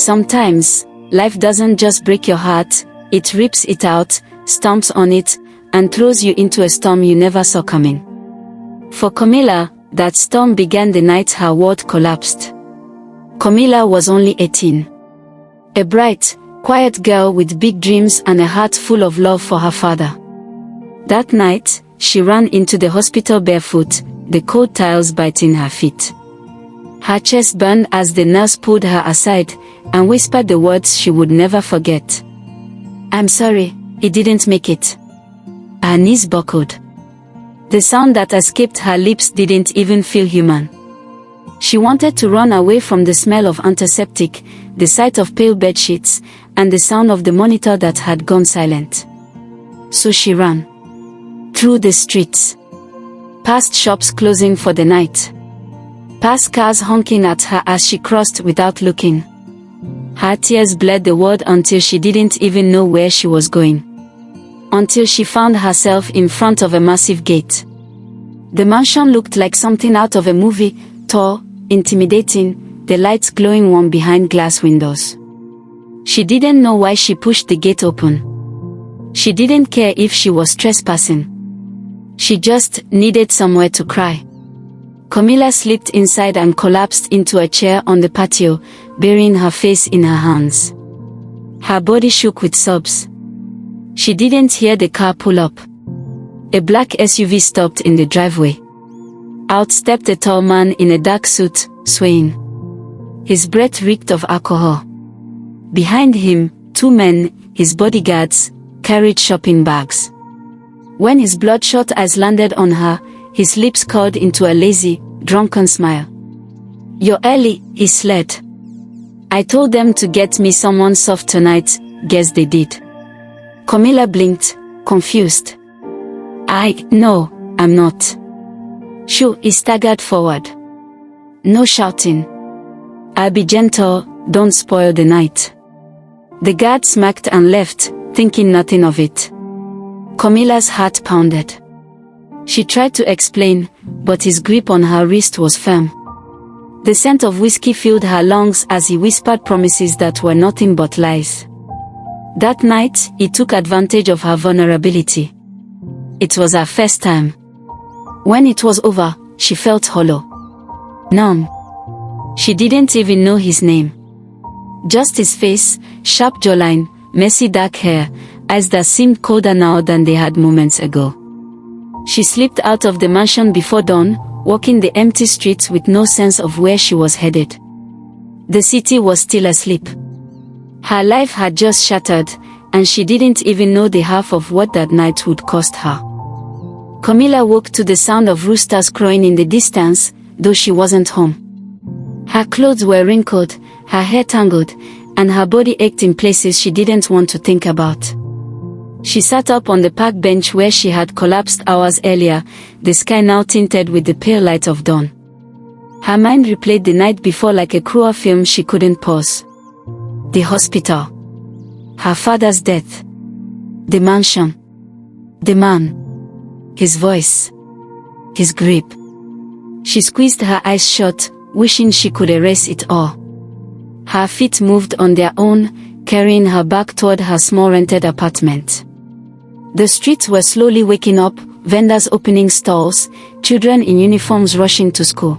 Sometimes, life doesn't just break your heart, it rips it out, stomps on it, and throws you into a storm you never saw coming. For Camila, that storm began the night her world collapsed. Camila was only 18. A bright, quiet girl with big dreams and a heart full of love for her father. That night, she ran into the hospital barefoot, the cold tiles biting her feet. Her chest burned as the nurse pulled her aside and whispered the words she would never forget. "I'm sorry, it didn't make it." Her knees buckled. The sound that escaped her lips didn't even feel human. She wanted to run away from the smell of antiseptic, the sight of pale bedsheets, and the sound of the monitor that had gone silent. So she ran. Through the streets. Past shops closing for the night. Past cars honking at her as she crossed without looking. Her tears bled the world until she didn't even know where she was going. Until she found herself in front of a massive gate. The mansion looked like something out of a movie, tall, intimidating, the lights glowing warm behind glass windows. She didn't know why she pushed the gate open. She didn't care if she was trespassing. She just needed somewhere to cry. Camila slipped inside and collapsed into a chair on the patio, burying her face in her hands. Her body shook with sobs. She didn't hear the car pull up. A black SUV stopped in the driveway. Out stepped a tall man in a dark suit, swaying. His breath reeked of alcohol. Behind him, two men, his bodyguards, carried shopping bags. When his bloodshot eyes landed on her, his lips curled into a lazy, drunken smile. "You're early," he slurred. "I told them to get me someone soft tonight, guess they did." Camila blinked, confused. No, I'm not." Shoo, he staggered forward. "No shouting. I'll be gentle, don't spoil the night." The guard smacked and left, thinking nothing of it. Camila's heart pounded. She tried to explain, but his grip on her wrist was firm. The scent of whiskey filled her lungs as he whispered promises that were nothing but lies. That night, he took advantage of her vulnerability. It was her first time. When it was over, she felt hollow. Numb. She didn't even know his name. Just his face, sharp jawline, messy dark hair, eyes that seemed colder now than they had moments ago. She slipped out of the mansion before dawn, walking the empty streets with no sense of where she was headed. The city was still asleep. Her life had just shattered, and she didn't even know the half of what that night would cost her. Camila woke to the sound of roosters crowing in the distance, though she wasn't home. Her clothes were wrinkled, her hair tangled, and her body ached in places she didn't want to think about. She sat up on the park bench where she had collapsed hours earlier, the sky now tinted with the pale light of dawn. Her mind replayed the night before like a cruel film she couldn't pause. The hospital. Her father's death. The mansion. The man. His voice. His grip. She squeezed her eyes shut, wishing she could erase it all. Her feet moved on their own, carrying her back toward her small rented apartment. The streets were slowly waking up, vendors opening stalls, children in uniforms rushing to school.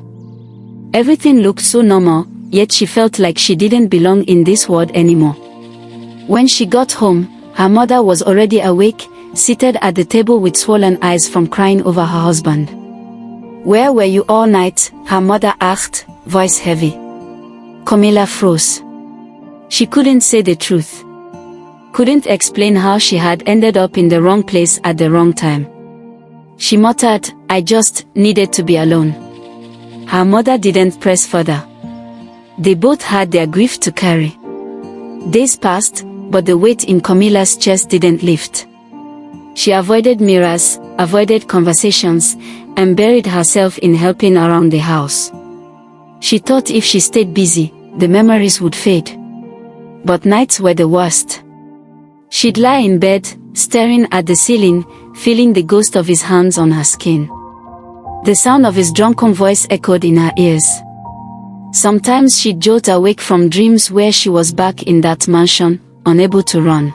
Everything looked so normal, yet she felt like she didn't belong in this world anymore. When she got home, her mother was already awake, seated at the table with swollen eyes from crying over her husband. "Where were you all night?" her mother asked, voice heavy. Camila froze. She couldn't say the truth. Couldn't explain how she had ended up in the wrong place at the wrong time. She muttered, "I just needed to be alone." Her mother didn't press further. They both had their grief to carry. Days passed, but the weight in Camila's chest didn't lift. She avoided mirrors, avoided conversations, and buried herself in helping around the house. She thought if she stayed busy, the memories would fade. But nights were the worst. She'd lie in bed, staring at the ceiling, feeling the ghost of his hands on her skin. The sound of his drunken voice echoed in her ears. Sometimes she'd jolt awake from dreams where she was back in that mansion, unable to run.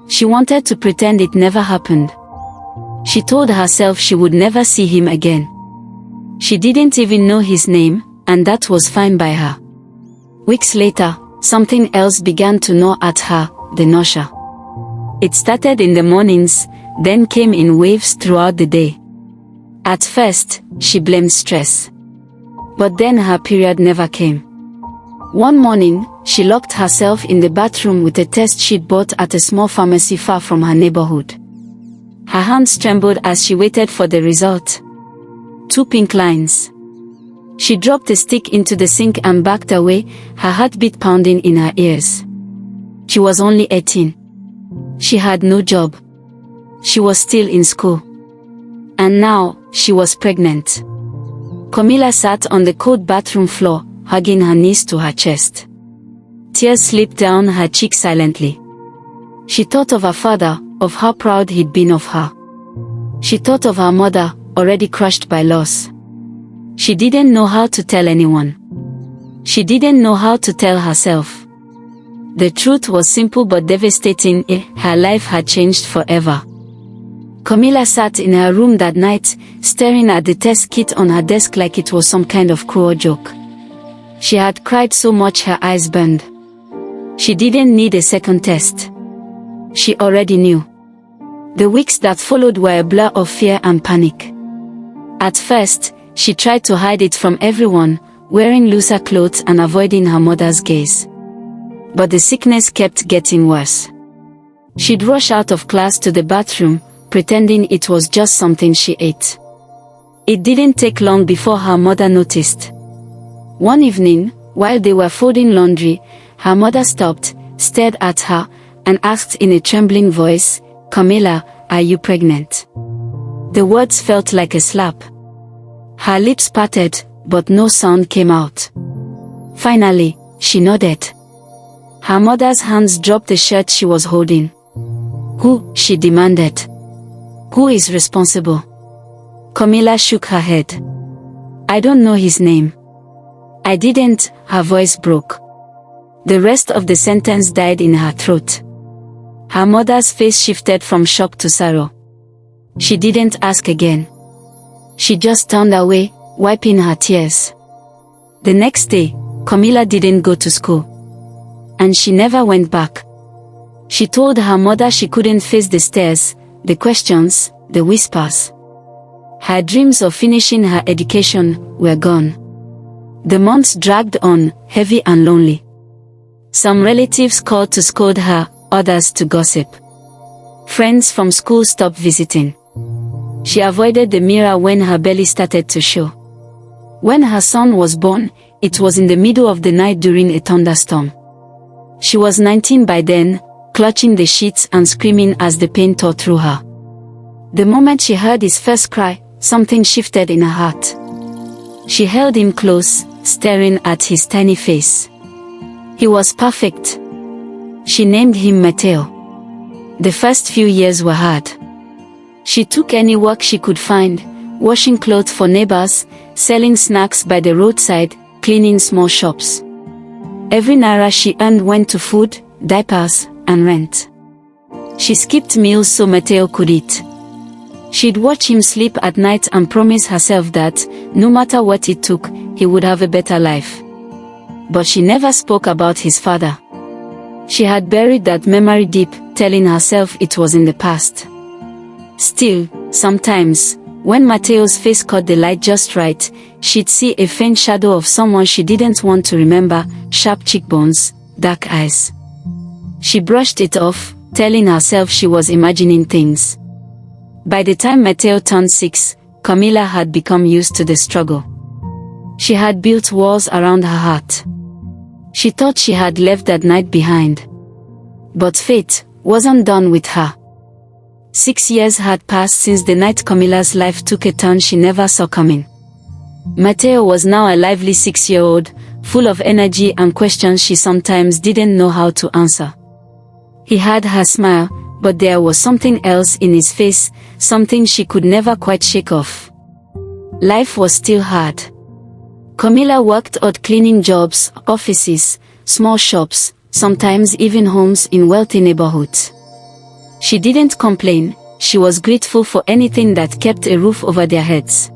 She wanted to pretend it never happened. She told herself she would never see him again. She didn't even know his name, and that was fine by her. Weeks later, something else began to gnaw at her, the nausea. It started in the mornings, then came in waves throughout the day. At first, she blamed stress. But then her period never came. One morning, she locked herself in the bathroom with a test she'd bought at a small pharmacy far from her neighborhood. Her hands trembled as she waited for the result. 2 pink lines. She dropped the stick into the sink and backed away, her heartbeat pounding in her ears. She was only 18. She had no job. She was still in school. And now, she was pregnant. Camila sat on the cold bathroom floor, hugging her knees to her chest. Tears slipped down her cheeks silently. She thought of her father, of how proud he'd been of her. She thought of her mother, already crushed by loss. She didn't know how to tell anyone. She didn't know how to tell herself. The truth was simple but devastating. Her life had changed forever. Camila sat in her room that night, staring at the test kit on her desk like it was some kind of cruel joke. She had cried so much her eyes burned. She didn't need a second test. She already knew. The weeks that followed were a blur of fear and panic. At first, she tried to hide it from everyone, wearing looser clothes and avoiding her mother's gaze. But the sickness kept getting worse. She'd rush out of class to the bathroom, pretending it was just something she ate. It didn't take long before her mother noticed. One evening, while they were folding laundry, her mother stopped, stared at her, and asked in a trembling voice, "Camila, are you pregnant?" The words felt like a slap. Her lips parted, but no sound came out. Finally, she nodded. Her mother's hands dropped the shirt she was holding. "Who?" she demanded. "Who is responsible?" Camila shook her head. "I don't know his name." "I didn't," her voice broke. The rest of the sentence died in her throat. Her mother's face shifted from shock to sorrow. She didn't ask again. She just turned away, wiping her tears. The next day, Camila didn't go to school. And she never went back. She told her mother she couldn't face the stares, the questions, the whispers. Her dreams of finishing her education were gone. The months dragged on, heavy and lonely. Some relatives called to scold her, others to gossip. Friends from school stopped visiting. She avoided the mirror when her belly started to show. When her son was born, it was in the middle of the night during a thunderstorm. She was 19 by then, clutching the sheets and screaming as the pain tore through her. The moment she heard his first cry, something shifted in her heart. She held him close, staring at his tiny face. He was perfect. She named him Mateo. The first few years were hard. She took any work she could find, washing clothes for neighbors, selling snacks by the roadside, cleaning small shops. Every naira she earned went to food, diapers, and rent. She skipped meals so Mateo could eat. She'd watch him sleep at night and promise herself that, no matter what it took, he would have a better life. But she never spoke about his father. She had buried that memory deep, telling herself it was in the past. Still, sometimes, when Mateo's face caught the light just right, she'd see a faint shadow of someone she didn't want to remember, sharp cheekbones, dark eyes. She brushed it off, telling herself she was imagining things. By the time Mateo turned 6, Camila had become used to the struggle. She had built walls around her heart. She thought she had left that night behind. But fate wasn't done with her. 6 years had passed since the night Camila's life took a turn she never saw coming. Mateo was now a lively 6-year-old, full of energy and questions she sometimes didn't know how to answer. He had her smile, but there was something else in his face, something she could never quite shake off. Life was still hard. Camila worked odd cleaning jobs, offices, small shops, sometimes even homes in wealthy neighborhoods. She didn't complain, she was grateful for anything that kept a roof over their heads.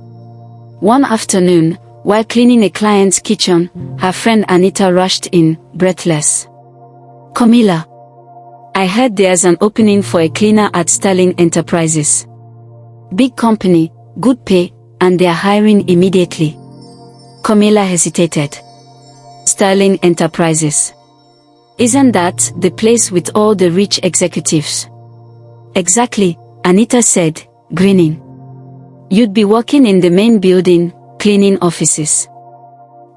One afternoon, while cleaning a client's kitchen, her friend Anita rushed in, breathless. "Camila, I heard there's an opening for a cleaner at Sterling Enterprises. Big company, good pay, and they're hiring immediately." Camila hesitated. "Sterling Enterprises? Isn't that the place with all the rich executives?" "Exactly," Anita said, grinning. "You'd be working in the main building, cleaning offices.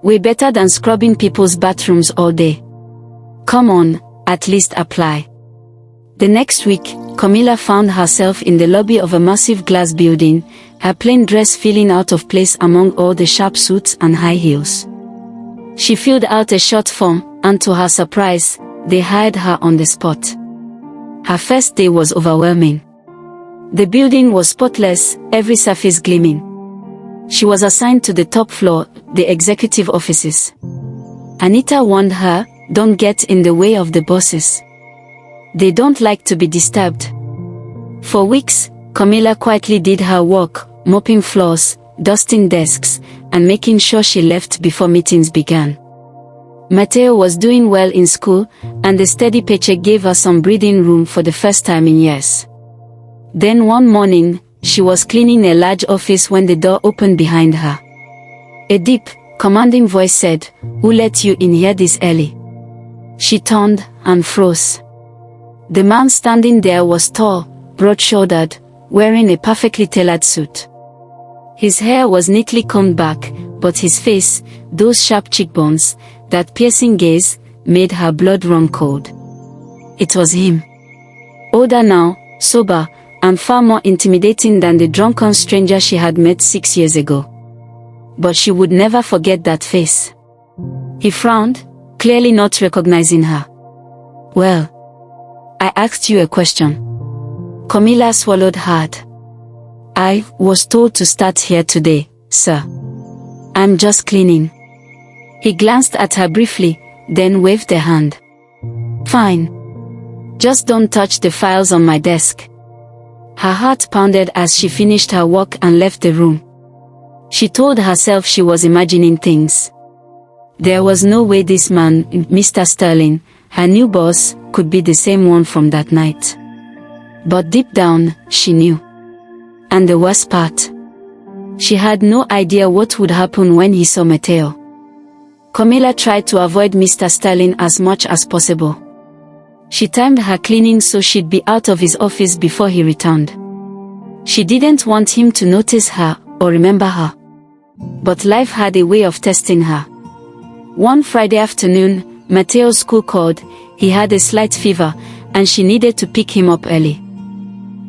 Way better than scrubbing people's bathrooms all day. Come on, at least apply." The next week, Camila found herself in the lobby of a massive glass building, her plain dress feeling out of place among all the sharp suits and high heels. She filled out a short form, and to her surprise, they hired her on the spot. Her first day was overwhelming. The building was spotless, every surface gleaming. She was assigned to the top floor, the executive offices. Anita warned her, "Don't get in the way of the bosses. They don't like to be disturbed." For weeks, Camila quietly did her work, mopping floors, dusting desks, and making sure she left before meetings began. Matteo was doing well in school, and the steady paycheck gave her some breathing room for the first time in years. Then one morning, she was cleaning a large office when the door opened behind her. A deep, commanding voice said, "Who let you in here this early?" She turned and froze. The man standing there was tall, broad-shouldered, wearing a perfectly tailored suit. His hair was neatly combed back, but his face, those sharp cheekbones, that piercing gaze, made her blood run cold. It was him. Older now, sober, and far more intimidating than the drunken stranger she had met 6 years ago. But she would never forget that face. He frowned, clearly not recognizing her. "Well, I asked you a question." Camila swallowed hard. "I was told to start here today, sir. I'm just cleaning." He glanced at her briefly, then waved a hand. "Fine. Just don't touch the files on my desk." Her heart pounded as she finished her work and left the room. She told herself she was imagining things. There was no way this man, Mr. Sterling, her new boss, could be the same one from that night. But deep down, she knew. And the worst part, she had no idea what would happen when he saw Matteo. Camila tried to avoid Mr. Sterling as much as possible. She timed her cleaning so she'd be out of his office before he returned. She didn't want him to notice her or remember her. But life had a way of testing her. One Friday afternoon, Matteo's school called. He had a slight fever, and she needed to pick him up early.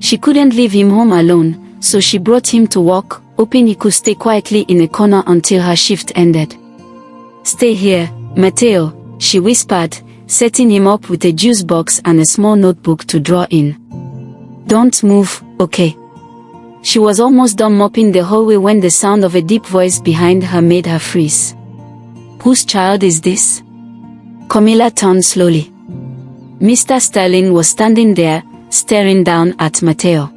She couldn't leave him home alone, so she brought him to work, hoping he could stay quietly in a corner until her shift ended. "Stay here, Matteo," she whispered, setting him up with a juice box and a small notebook to draw in. "Don't move, okay?" She was almost done mopping the hallway when the sound of a deep voice behind her made her freeze. "Whose child is this?" Camila turned slowly. Mr. Sterling was standing there, staring down at Matteo.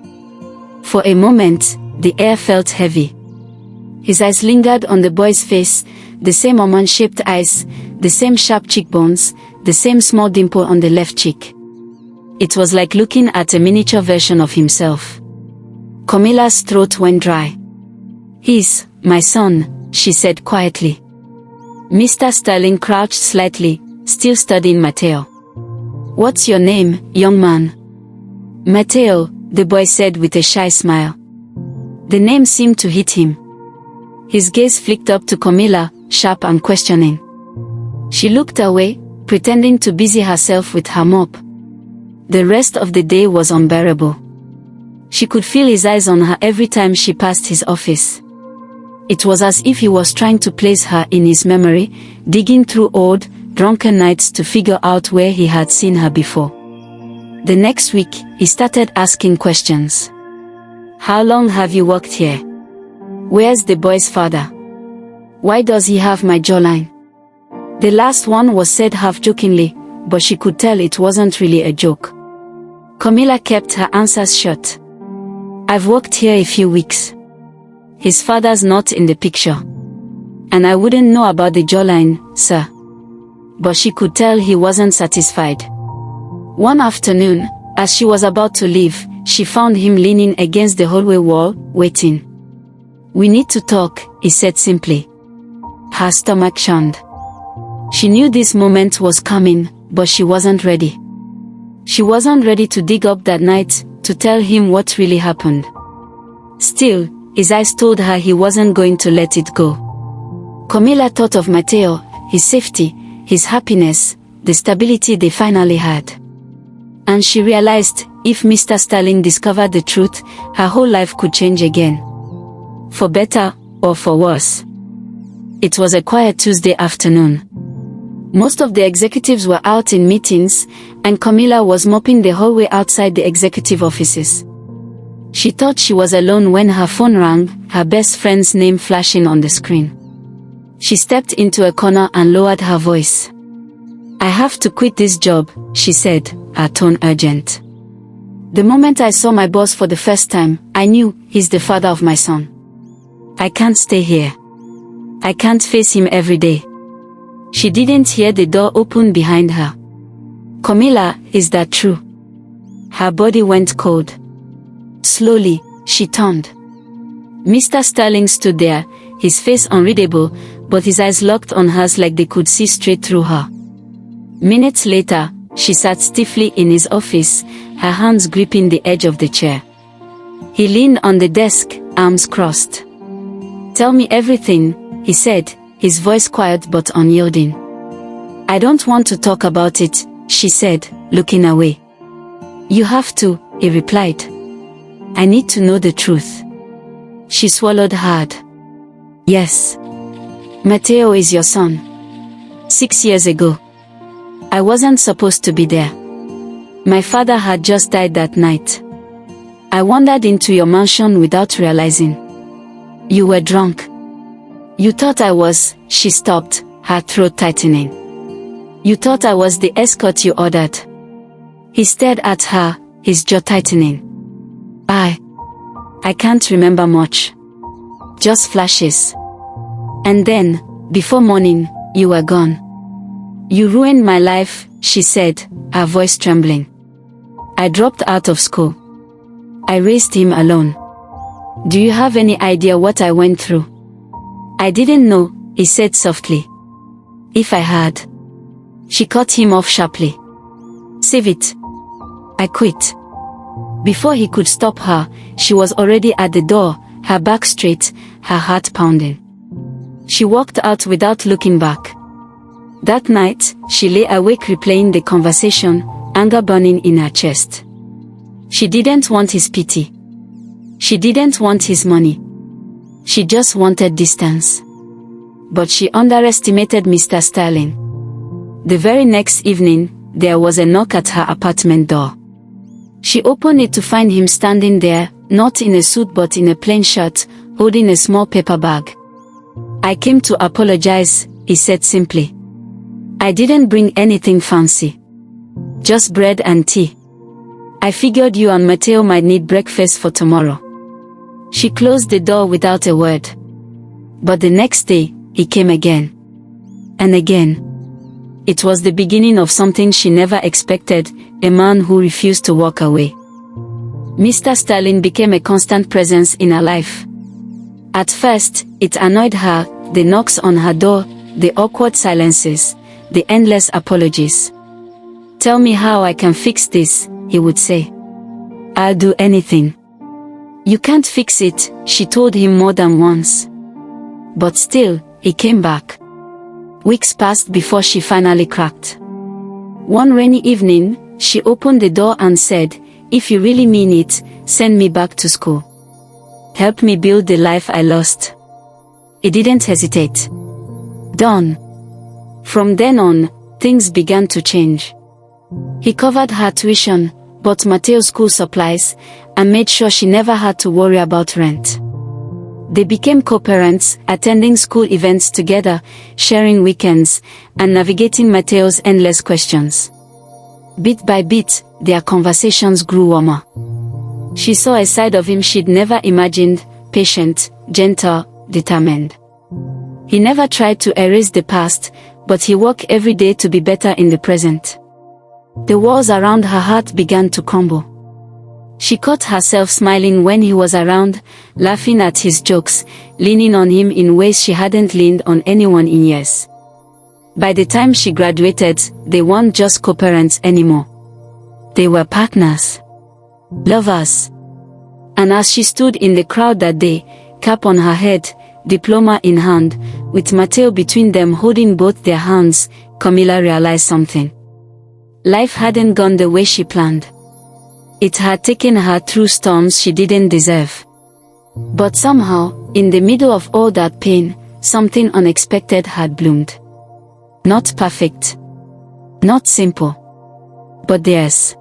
For a moment, the air felt heavy. His eyes lingered on the boy's face, the same almond-shaped eyes, the same sharp cheekbones, the same small dimple on the left cheek. It was like looking at a miniature version of himself. Camila's throat went dry. "He's my son," she said quietly. Mr. Sterling crouched slightly, still studying Matteo. "What's your name, young man?" "Matteo," the boy said with a shy smile. The name seemed to hit him. His gaze flicked up to Camila, sharp and questioning. She looked away, pretending to busy herself with her mop. The rest of the day was unbearable. She could feel his eyes on her every time she passed his office. It was as if he was trying to place her in his memory, digging through old, drunken nights to figure out where he had seen her before. The next week, he started asking questions. "How long have you worked here? Where's the boy's father? Why does he have my jawline? The last one was said half-jokingly, but she could tell it wasn't really a joke. Camila kept her answers short. I've worked here a few weeks. His father's not in the picture. And I wouldn't know about the jawline, sir. But she could tell he wasn't satisfied. One afternoon, as she was about to leave, she found him leaning against the hallway wall, waiting. We need to talk, he said simply. Her stomach churned. She knew this moment was coming, but she wasn't ready. She wasn't ready to dig up that night, to tell him what really happened. Still, his eyes told her he wasn't going to let it go. Camila thought of Matteo, his safety, his happiness, the stability they finally had. And she realized, if Mr. Sterling discovered the truth, her whole life could change again. For better, or for worse. It was a quiet Tuesday afternoon. Most of the executives were out in meetings, and Camila was mopping the hallway outside the executive offices. She thought she was alone when her phone rang, her best friend's name flashing on the screen. She stepped into a corner and lowered her voice. I have to quit this job, she said, her tone urgent. The moment I saw my boss for the first time, I knew he's the father of my son. I can't stay here. I can't face him every day. She didn't hear the door open behind her. Camila, is that true? Her body went cold. Slowly, she turned. Mr. Sterling stood there, his face unreadable, but his eyes locked on hers like they could see straight through her. Minutes later, she sat stiffly in his office, her hands gripping the edge of the chair. He leaned on the desk, arms crossed. Tell me everything, he said, his voice quiet but unyielding. I don't want to talk about it, she said, looking away. You have to, he replied. I need to know the truth. She swallowed hard. Yes. Matteo is your son. 6 years ago. I wasn't supposed to be there. My father had just died that night. I wandered into your mansion without realizing. You were drunk. You thought I was, she stopped, her throat tightening. You thought I was the escort you ordered. He stared at her, his jaw tightening. I can't remember much. Just flashes. And then, before morning, you were gone. You ruined my life, she said, her voice trembling. I dropped out of school. I raised him alone. Do you have any idea what I went through? I didn't know, he said softly. If I had. She cut him off sharply. Save it. I quit. Before he could stop her, she was already at the door, her back straight, her heart pounding. She walked out without looking back. That night, she lay awake replaying the conversation, anger burning in her chest. She didn't want his pity. She didn't want his money. She just wanted distance. But she underestimated Mr. Sterling. The very next evening, there was a knock at her apartment door. She opened it to find him standing there, not in a suit but in a plain shirt, holding a small paper bag. I came to apologize, he said simply. I didn't bring anything fancy. Just bread and tea. I figured you and Matteo might need breakfast for tomorrow. She closed the door without a word. But the next day, he came again. And again. It was the beginning of something she never expected, a man who refused to walk away. Mr. Sterling became a constant presence in her life. At first, it annoyed her, the knocks on her door, the awkward silences, the endless apologies. Tell me how I can fix this, he would say. I'll do anything. You can't fix it, she told him more than once. But still, he came back. Weeks passed before she finally cracked. One rainy evening, she opened the door and said, if you really mean it, send me back to school. Help me build the life I lost. He didn't hesitate. Done. From then on, things began to change. He covered her tuition, bought Matteo's school supplies, and made sure she never had to worry about rent. They became co-parents, attending school events together, sharing weekends, and navigating Mateo's endless questions. Bit by bit, their conversations grew warmer. She saw a side of him she'd never imagined, patient, gentle, determined. He never tried to erase the past, but he worked every day to be better in the present. The walls around her heart began to crumble. She caught herself smiling when he was around, laughing at his jokes, leaning on him in ways she hadn't leaned on anyone in years. By the time she graduated, they weren't just co-parents anymore. They were partners. Lovers. And as she stood in the crowd that day, cap on her head, diploma in hand, with Mateo between them holding both their hands, Camila realized something. Life hadn't gone the way she planned. It had taken her through storms she didn't deserve. But somehow, in the middle of all that pain, something unexpected had bloomed. Not perfect. Not simple. But theirs.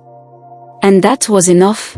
And that was enough.